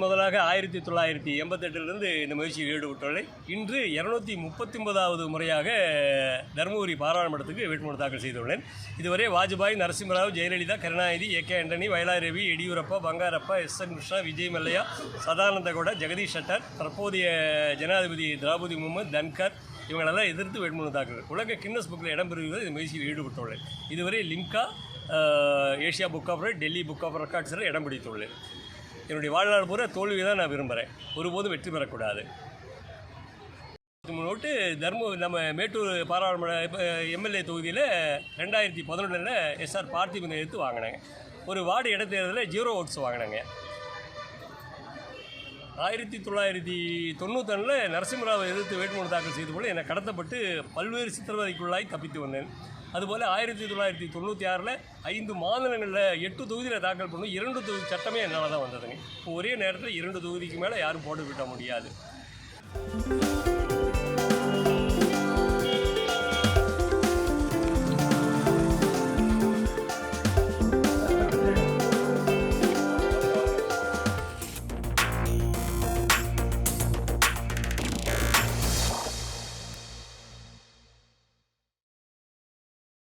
முதலாக 1988 இந்த முயற்சியில் ஈடுபட்டுள்ளேன். இன்று 239வது முறையாக தருமபுரி பாராளுமன்றத்துக்கு வேட்புமனு தாக்கல் செய்துள்ளேன். இதுவரை வாஜ்பாய், நரசிம்மராவ், ஜெயலலிதா, கருணாநிதி, ஏ.கே. ஆண்டனி, வயலார் ரவி, எடியூரப்பா, பங்காரப்பா, எஸ்.என். கிருஷ்ணா, விஜய் மல்லையா, சதானந்த கவுடா, ஜெகதீஷ் ஷட்டர், தற்போதைய ஜனாதிபதி திரௌபதி முர்மு, தன்கர் இவங்களெல்லாம் எதிர்த்து வேட்புமனு தாக்கல். உலக கின்னஸ் புக்கில் இடம்பெறுவது இந்த முயற்சியில் ஈடுபட்டுள்ளேன். இதுவரை Limca, Asia book of record, Delhi book of ரெக்கார்ட்ஸில் இடம் பிடித்துள்ளேன். என்னுடைய வாழ்நாள் பூரா தோல்வி தான் நான் விரும்புகிறேன். ஒருபோதும் வெற்றி பெறக்கூடாது. ஓட்டு நம்ம மேட்டூர் பாராளுமன்ற எம்எல்ஏ தொகுதியில் 2011 எஸ்ஆர் பார்த்திபனை எதிர்த்து வாங்கினாங்க. ஒரு வார்டு இடைத்தேர்தலில் 0 ஓட்ஸ் வாங்கினாங்க. 1991 நரசிம்மராவை எதிர்த்து வேட்புமனு தாக்கல் செய்து போல என்னை கடத்தப்பட்டு பல்வேறு சித்திரவதைக்குள்ளாய் தப்பித்து வந்தேன். அதுபோல் 1996 5 மாநிலங்களில் 8 தொகுதியில் தாக்கல் பண்ணும் 2 தொகுதி சட்டமே என்னால் தான் வந்ததுங்க. இப்போ ஒரே நேரத்தில் 2 தொகுதிக்கு மேலே யாரும் போட்டு விட முடியாது.